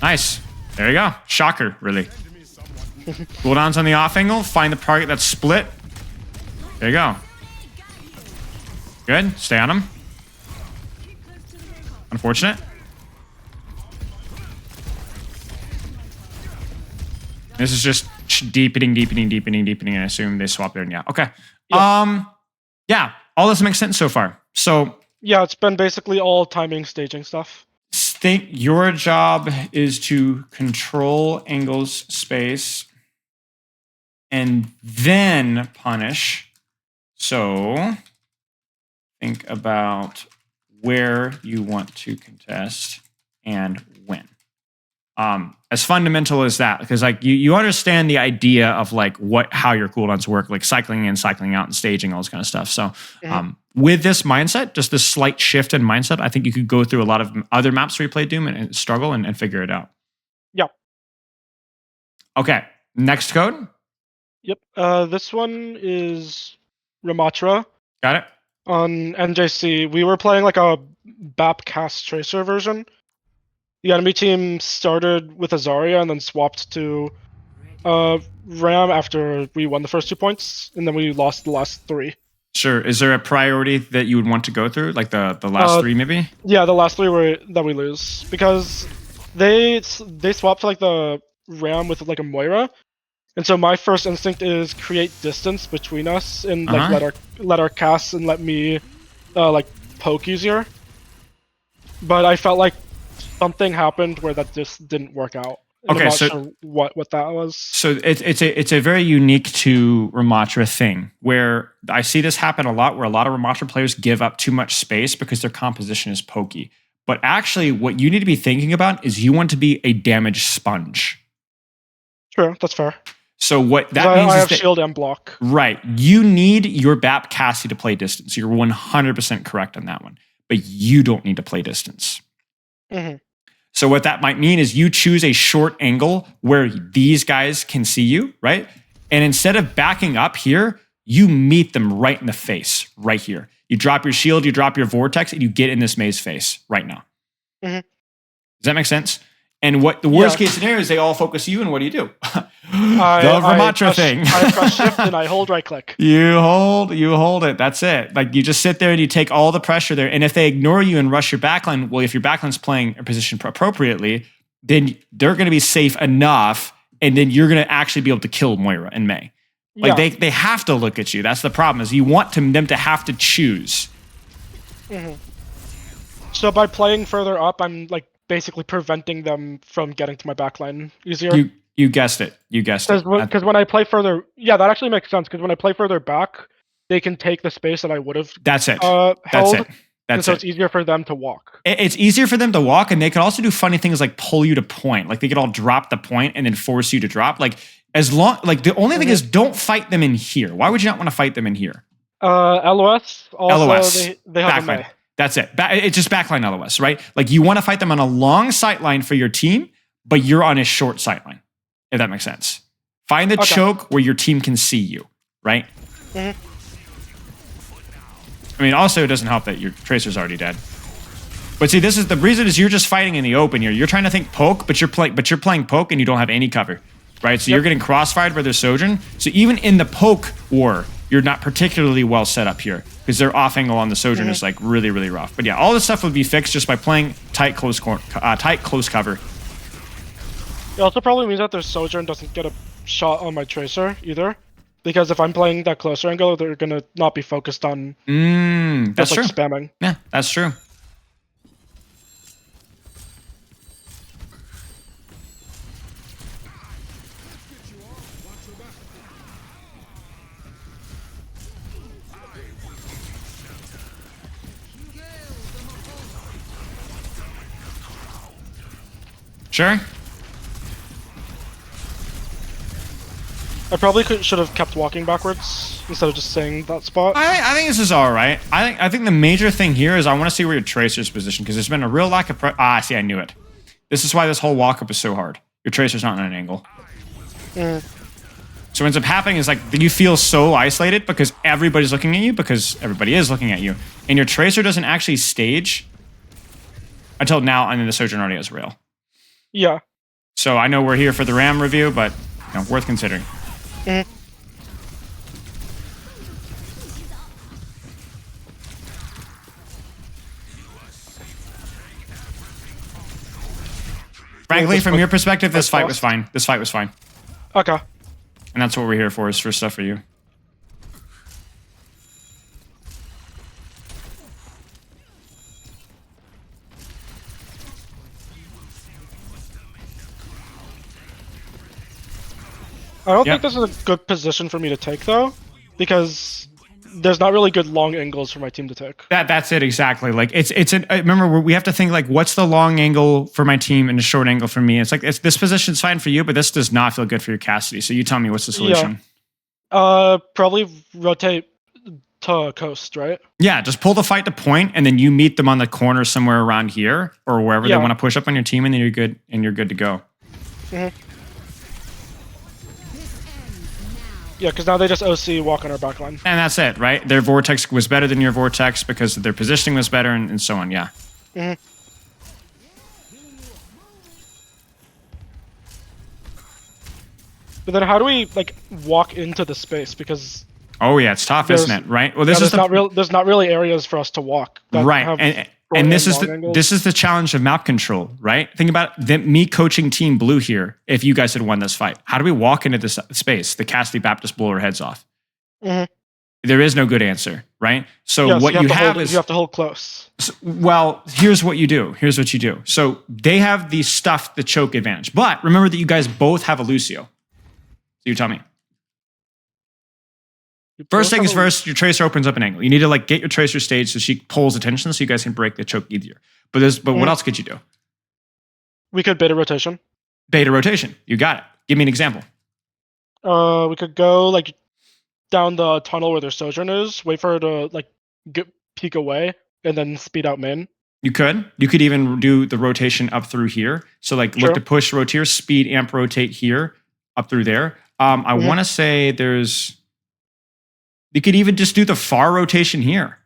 Nice. There you go. Shocker, really. Cooldowns on the off angle. Find the target that's split. There you go. Good. Stay on him. Unfortunate. This is just deepening. I assume they swap there. Yeah. Okay. Yeah. All this makes sense so far. So yeah, it's been basically all timing, staging stuff. Think your job is to control angles, space, and then punish. So think about where you want to contest and when. As fundamental as that, because like you understand the idea of like how your cooldowns work, like cycling in, cycling out, and staging, all this kind of stuff. So with this mindset, just this slight shift in mindset, I think you could go through a lot of other maps where you play Doom and struggle and figure it out. Yep. Okay, next code. Yep. This one is Ramattra. Got it. On NJC, we were playing like a BAP cast tracer version. The enemy team started with a Zarya and then swapped to Ram after we won the first 2 points, and then we lost the last 3. Sure. Is there a priority that you would want to go through, like the last 3 maybe? Yeah, the last 3 were that we lose because they swapped to like the Ram with like a Moira, and so my first instinct is create distance between us and like let our cast and let me like poke easier. But I felt like something happened where that just didn't work out. Okay, I'm not so sure what that was. So it's a very unique to Ramattra thing where I see this happen a lot, where a lot of Ramattra players give up too much space because their composition is pokey. But actually, what you need to be thinking about is you want to be a damage sponge. Sure, that's fair. So what that 'Cause means I is have that shield and block. right, you need your BAP Cassie to play distance. You're 100% correct on that one, but you don't need to play distance. Mm-hmm. So what that might mean is you choose a short angle where these guys can see you, right? And instead of backing up here, you meet them right in the face, right here. You drop your shield, you drop your vortex, and you get in this maze face right now. Mm-hmm. Does that make sense? And what the worst case scenario is they all focus you, and what do you do? The Ramattra thing. I press shift and I hold right click. You hold it. That's it. Like you just sit there and you take all the pressure there. And if they ignore you and rush your backline, well, if your backline's playing a position appropriately, then they're going to be safe enough, and then you're going to actually be able to kill Moira and Mei. Like they have to look at you. That's the problem. Is you want them to have to choose. Mm-hmm. So by playing further up, I'm like basically preventing them from getting to my backline easier. You guessed it. You guessed it. Because when I play further, that actually makes sense. Because when I play further back, they can take the space that I would have. That's it. Held, That's it. and so it's easier for them to walk. It's easier for them to walk, and they could also do funny things like pull you to point. Like they could all drop the point and then force you to drop. Like the only thing is don't fight them in here. Why would you not want to fight them in here? LOS. Also, LOS. They have backline. That's it. It's just backline LOS, right? Like you want to fight them on a long sight line for your team, but you're on a short sight line. If that makes sense. Find the choke where your team can see you, right? Mm-hmm. I mean, also it doesn't help that your Tracer's already dead. But see, this is the reason is you're just fighting in the open here. You're trying to think poke, but you're playing poke and you don't have any cover, right? So you're getting crossfired by their Sojourn. So even in the poke war, you're not particularly well set up here because their off angle on the Sojourn is like really, really rough. But yeah, all this stuff would be fixed just by playing tight close cover. It also probably means that their Sojourn doesn't get a shot on my Tracer either. Because if I'm playing that closer angle, they're going to not be focused on that's true. Spamming. Yeah, that's true. Sure. I probably should have kept walking backwards instead of just saying that spot. I think this is all right. I think the major thing here is I want to see where your Tracer's positioned because there's been a real lack of... see, I knew it. This is why this whole walk-up is so hard. Your Tracer's not in an angle. So what ends up happening is like you feel so isolated because everybody's looking at you because everybody is looking at you. And your Tracer doesn't actually stage until now, and then the Sojourn already has rail. Yeah. So I know we're here for the RAM review, but worth considering. Frankly, from your perspective, this fight was fine. This fight was fine. Okay. And that's what we're here for, is for stuff for you. I don't think this is a good position for me to take, though, because there's not really good long angles for my team to take. That's it, exactly. Like remember, we have to think like, what's the long angle for my team and the short angle for me? It's like this position's fine for you, but this does not feel good for your Cassidy. So you tell me, what's the solution? Probably rotate to coast, right? Yeah, just pull the fight to point, and then you meet them on the corner somewhere around here or wherever they want to push up on your team, and then you're good to go. Yeah, because now they just OC walk on our backline. And that's it, right? Their Vortex was better than your Vortex because their positioning was better and so on, yeah. But then how do we, like, walk into the space? Because... Oh, yeah, it's tough, isn't it? Right? Well, this is there's not really areas for us to walk. Right, and this is the challenge of map control, right? Think about me coaching Team Blue here. If you guys had won this fight, how do we walk into this space? The Cassidy Baptist blow our heads off. There is no good answer, right? So what you have is you have to hold close. Well, here's what you do. So they have the stuff, the choke advantage, but remember that you guys both have a Lucio. So you tell me. First thing is first, your Tracer opens up an angle. You need to like get your Tracer staged so she pulls attention so you guys can break the choke easier. But what else could you do? We could beta rotation. Beta rotation. You got it. Give me an example. We could go like down the tunnel where their Sojourn is, wait for her to like peek away, and then speed out main. You could. You could even do the rotation up through here. So like look to push rotate, speed amp rotate here, up through there. I want to say you could even just do the far rotation here.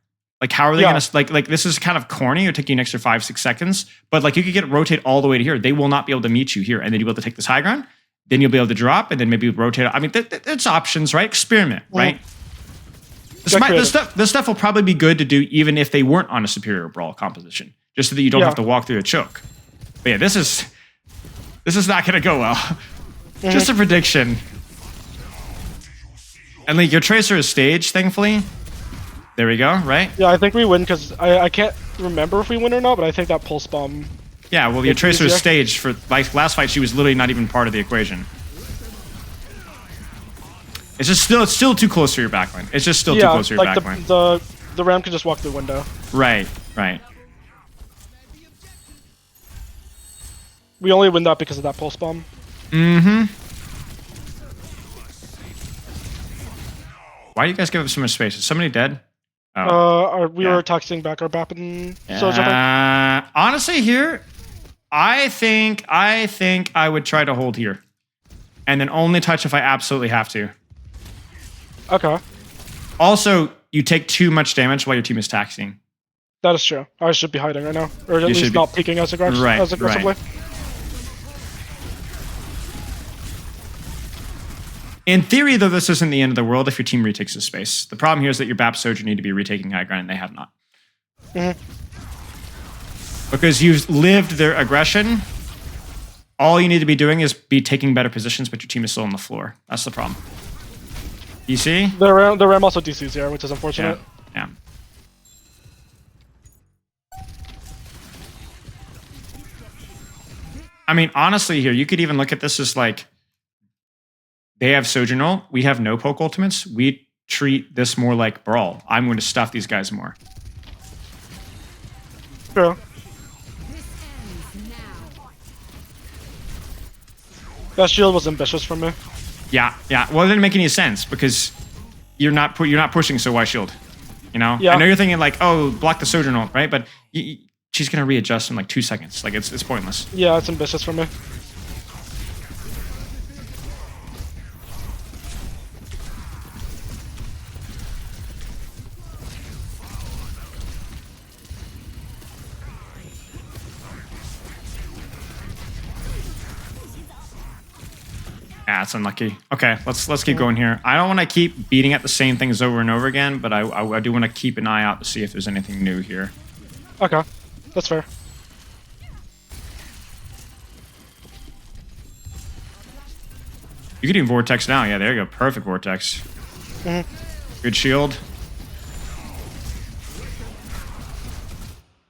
Like how are they gonna like this is kind of corny, it'll take you an extra 5-6 seconds, but like you could get rotate all the way to here. They will not be able to meet you here, and then you'll be able to take this high ground, then you'll be able to drop, and then maybe rotate. I mean, it's options, right? Experiment, right? This stuff will probably be good to do even if they weren't on a superior brawl composition, just so that you don't have to walk through a choke. But yeah, this is not gonna go well. Just a prediction. And like your tracer is staged, thankfully. There we go, right? Yeah, I think we win because I can't remember if we win or not, but I think that pulse bomb. Yeah, well, your tracer is staged for like last fight. She was literally not even part of the equation. It's still too close to your backline. It's just still too close to your backline. The Ram can just walk through the window. Right, right. We only win that because of that pulse bomb. Mm-hmm. Why do you guys give up so much space? Is somebody dead? Oh. We were texting back our BAP and honestly, here, I think I would try to hold here, and then only touch if I absolutely have to. Okay. Also, you take too much damage while your team is taxing. That is true. I should be hiding right now, or at least not peeking as aggressively. Right. In theory, though, this isn't the end of the world if your team retakes this space. The problem here is that your BAP Sojourn need to be retaking high ground, and they have not. Because you've lived their aggression, all you need to be doing is be taking better positions, but your team is still on the floor. That's the problem. You see? The Ram also DCs here, which is unfortunate. Yeah. I mean, honestly, here, you could even look at this as like, they have Sojourn ult, we have no poke ultimates. We treat this more like Brawl. I'm going to stuff these guys more. True. That shield was ambitious for me. Yeah. Well, it didn't make any sense because you're not pushing, so why shield? You know? Yeah. I know you're thinking like, oh, block the Sojourn ult, right? But she's going to readjust in like 2 seconds. Like, it's pointless. Yeah, it's ambitious for me. Yeah, it's unlucky. Okay, let's keep going here. I don't want to keep beating at the same things over and over again, but I do want to keep an eye out to see if there's anything new here. Okay, that's fair. You could even Vortex now. Yeah, there you go. Perfect Vortex. Good shield.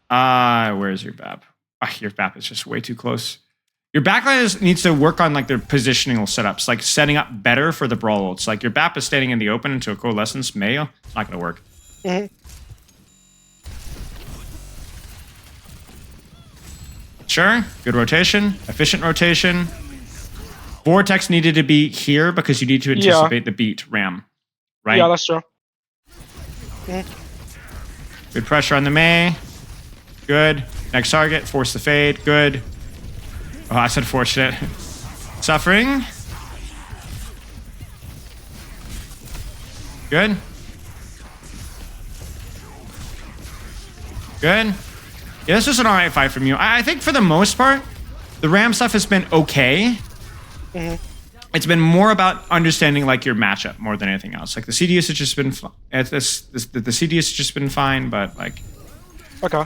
Where's your BAP? Your BAP is just way too close. Your backline needs to work on like their positional setups, like setting up better for the brawl ults. Like your BAP is standing in the open into a coalescence mail. It's not going to work. Sure. Good rotation. Efficient rotation. Vortex needed to be here because you need to anticipate the beat Ram. Right? Yeah, that's true. Good pressure on the Mei. Good. Next target. Force the fade. Good. Oh, I said fortunate. Suffering. Good. Good. Yeah, this was an alright fight from you. I think for the most part, the Ram stuff has been okay. It's been more about understanding like your matchup more than anything else. Like the CDS has just been the CDS has just been fine, but like. Okay.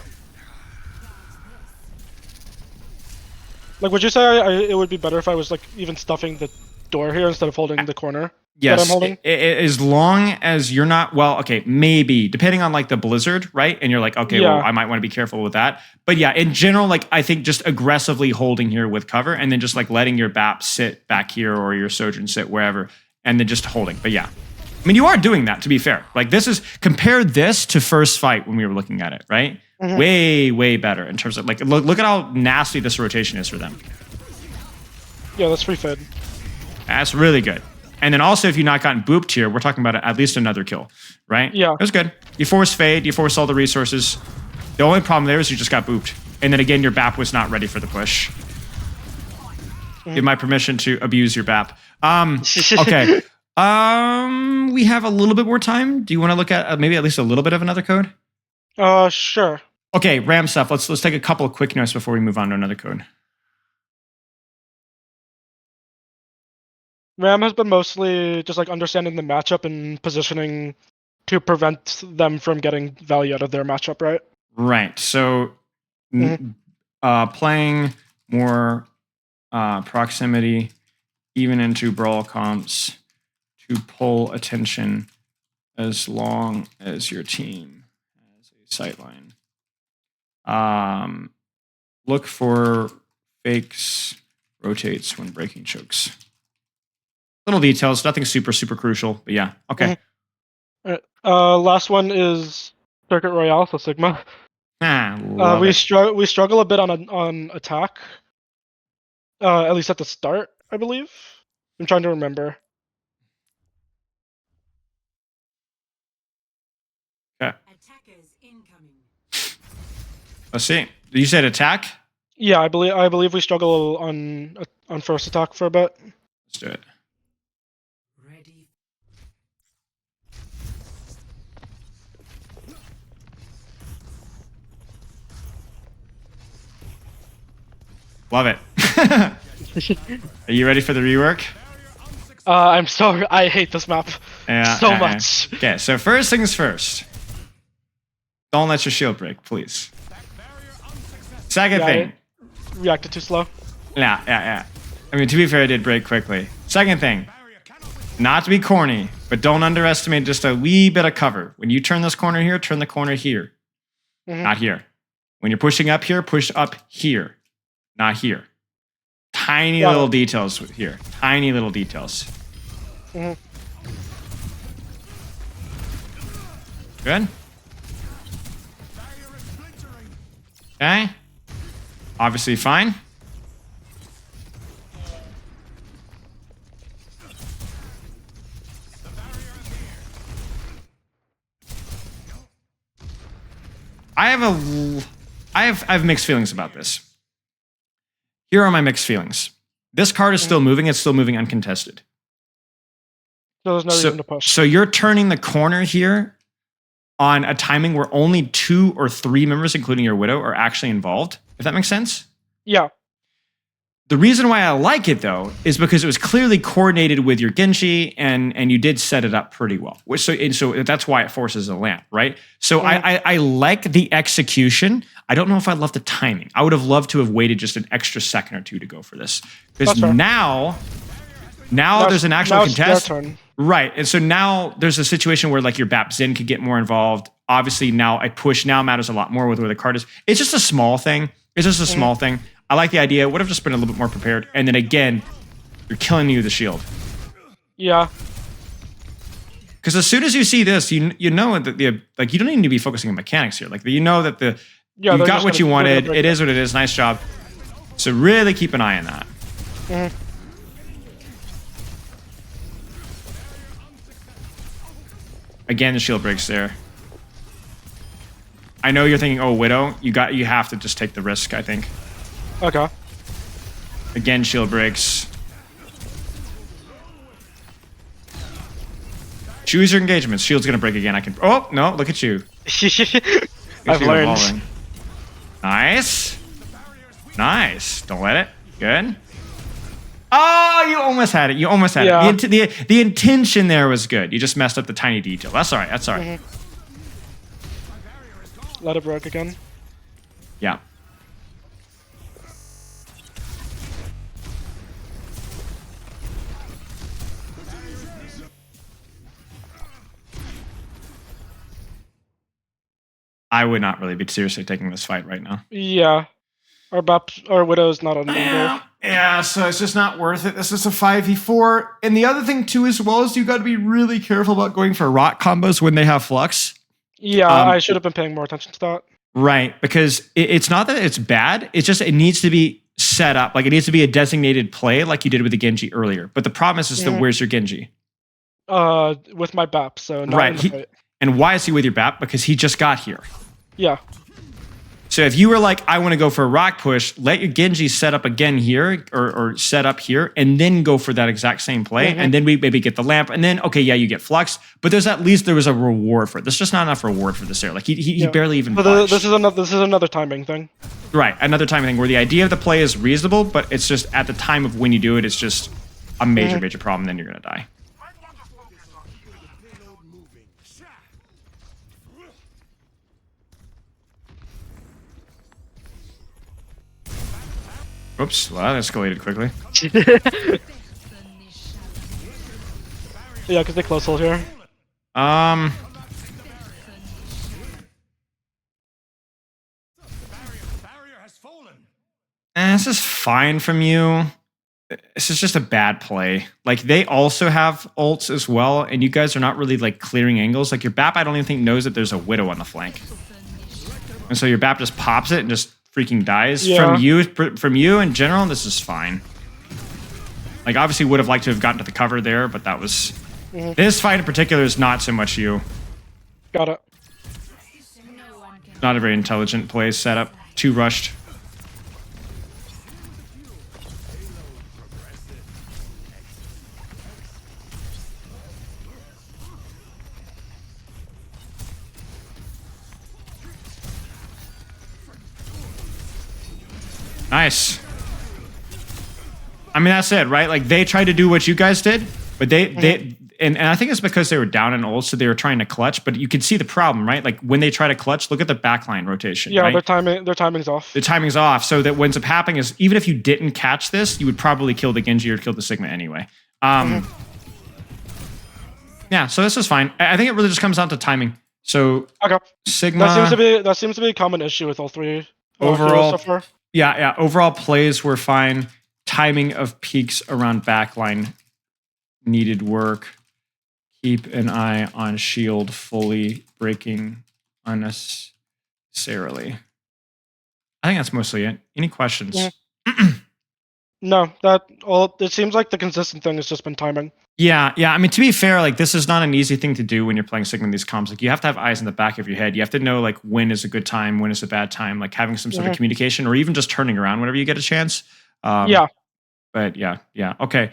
Like, would you say it would be better if I was like even stuffing the door here instead of holding the corner? Yes, that I'm holding? As long as you're not, well, okay, maybe, depending on like the blizzard, right? And you're like, okay, well, I might want to be careful with that. But yeah, in general, like I think just aggressively holding here with cover and then just like letting your BAP sit back here or your Sojourn sit wherever and then just holding. But yeah, I mean, you are doing that, to be fair. Like this is, compare this to first fight when we were looking at it, right? Way, way better in terms of like, look at how nasty this rotation is for them. Yeah, that's free fed. That's really good. And then also, if you've not gotten booped here, we're talking about at least another kill, right? Yeah. It was good. You force fade, you force all the resources. The only problem there is you just got booped. And then again, your BAP was not ready for the push. Give my permission to abuse your BAP. Okay. We have a little bit more time. Do you want to look at maybe at least a little bit of another code? Sure. Okay, RAM stuff. Let's take a couple of quick notes before we move on to another code. RAM has been mostly just like understanding the matchup and positioning to prevent them from getting value out of their matchup, right? Right. So playing more proximity, even into brawl comps, to pull attention as long as your team has a sightline. Look for fakes, rotates when breaking chokes. Little details, nothing super crucial, but yeah, okay. Last one is Circuit Royale, so Sigma. We struggle a bit on attack. At least at the start, I believe. I'm trying to remember. Okay. Attackers incoming. Let's see. You said attack? Yeah, I believe we struggle on first attack for a bit. Let's do it. Ready. Love it. Are you ready for the rework? I'm sorry. I hate this map so much. Okay, so first things first. Don't let your shield break, please. Second thing. Reacted too slow. Yeah. I mean, to be fair, it did break quickly. Second thing. Not to be corny, but don't underestimate just a wee bit of cover. When you turn this corner here, turn the corner here. Not here. When you're pushing up here, push up here. Not here. Tiny little details here. Tiny little details. Good? Okay. Obviously fine. I have mixed feelings about this. Here are my mixed feelings. This card is still moving. It's still moving uncontested. So there's no reason to push. So you're turning the corner here on a timing where only 2 or 3 members, including your Widow, are actually involved. If that makes sense? Yeah. The reason why I like it, though, is because it was clearly coordinated with your Genji, and you did set it up pretty well. So that's why it forces a lamp, right? So I like the execution. I don't know if I love the timing. I would have loved to have waited just an extra second or two to go for this. Because now there's an actual contest. Right. And so now there's a situation where like your BAP Zen could get more involved. Obviously now a push now matters a lot more with where the card is. It's just a small thing. Thing. I like the idea. Would have just been a little bit more prepared. And then again, you're killing me with the shield. Yeah. Because as soon as you see this, you know that you don't need to be focusing on mechanics here. Like you know that you got what you wanted. It is what it is. Nice job. So really keep an eye on that. Again, the shield breaks there. I know you're thinking, oh, Widow. You have to just take the risk, I think. Okay. Again, shield breaks. Choose your engagements. Shield's gonna break again. Oh no! Look at you. I've learned. Evolving. Nice. Don't let it. Good. Oh, you almost had it. The intention there was good. You just messed up the tiny detail. That's all right. Let it break again. Yeah. I would not really be seriously taking this fight right now. Yeah. Our Widow's not on angle. Yeah, so it's just not worth it. This is a 5v4. And the other thing, too, as well, is you got to be really careful about going for rot combos when they have flux. Yeah, I should have been paying more attention to that. Right, because it's not that it's bad. It's just it needs to be set up. Like it needs to be a designated play like you did with the Genji earlier. But the problem is that Mhm. where's your Genji? With my BAP, so not Right. in the fight. And why is he with your BAP? Because he just got here. Yeah. So if you were like, I want to go for a rock push, let your Genji set up again here or set up here and then go for that exact same play. And then we maybe get the lamp and then, okay, yeah, you get flux. But there's at least there was a reward for it. There's just not enough reward for this there. Like he barely even But budged. this is another timing thing. Right. Another timing thing where the idea of the play is reasonable, but it's just at the time of when you do it, it's just a major, major problem. Then you're going to die. Oops, well, that escalated quickly. Yeah, because they close hold here. This is fine from you. This is just a bad play. Like, they also have ults as well, and you guys are not really, like, clearing angles. Like, your BAP, I don't even think knows that there's a Widow on the flank. And so your BAP just pops it and just freaking dies. Yeah. From you in general, this is fine. Like, obviously would have liked to have gotten to the cover there, but that was... This fight in particular is not so much you. Got it. Not a very intelligent play setup. Too rushed. Nice. I mean, that's it, right? Like, they tried to do what you guys did, but and I think it's because they were down in ult, so they were trying to clutch, but you can see the problem, right? Like, when they try to clutch, look at the backline rotation, Yeah, right? their timing's off. The timing's off, so that what ends up happening is, even if you didn't catch this, you would probably kill the Genji or kill the Sigma anyway. Yeah, so this is fine. I think it really just comes down to timing. So, Okay. Sigma... That seems to be a common issue with all three overall, heroes so far. Yeah. Overall plays were fine. Timing of peaks around backline needed work. Keep an eye on shield fully breaking unnecessarily. I think that's mostly it. Any questions? No, it seems like the consistent thing has just been timing. Yeah. I mean, to be fair, like, this is not an easy thing to do when you're playing Sigma in these comps. Like, you have to have eyes in the back of your head. You have to know, like, when is a good time, when is a bad time, like having some sort of communication, or even just turning around whenever you get a chance. Yeah. But yeah. Okay.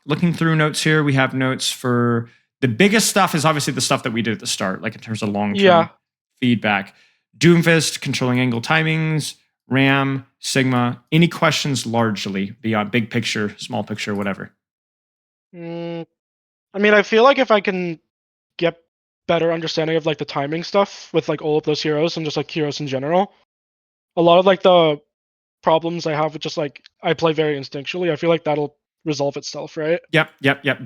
Looking through notes here, we have notes for the biggest stuff is obviously the stuff that we did at the start, like in terms of long-term feedback. Doomfist, controlling angle timings, RAM, Sigma. Any questions largely beyond big picture, small picture, whatever? I mean, I feel like if I can get better understanding of like the timing stuff with like all of those heroes and just like heroes in general, a lot of like the problems I have with just like I play very instinctually, I feel like that'll resolve itself, right? Yep.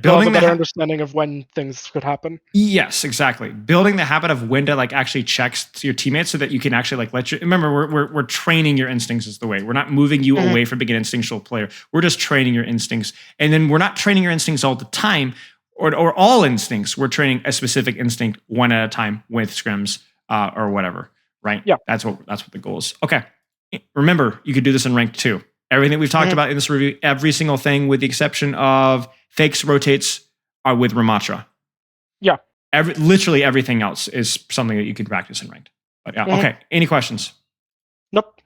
Building a better understanding of when things could happen. Yes, exactly. Building the habit of when to like actually check to your teammates so that you can actually like let you remember we're training your instincts is the way. We're not moving you away from being an instinctual player. We're just training your instincts. And then we're not training your instincts all the time or all instincts. We're training a specific instinct one at a time with scrims or whatever, right? Yeah. That's what the goal is. Okay. Remember, you could do this in rank 2. Everything we've talked about in this review, every single thing with the exception of fakes, rotates, are with Ramattra. Yeah. Literally everything else is something that you can practice in ranked. But yeah, okay. Any questions? Nope.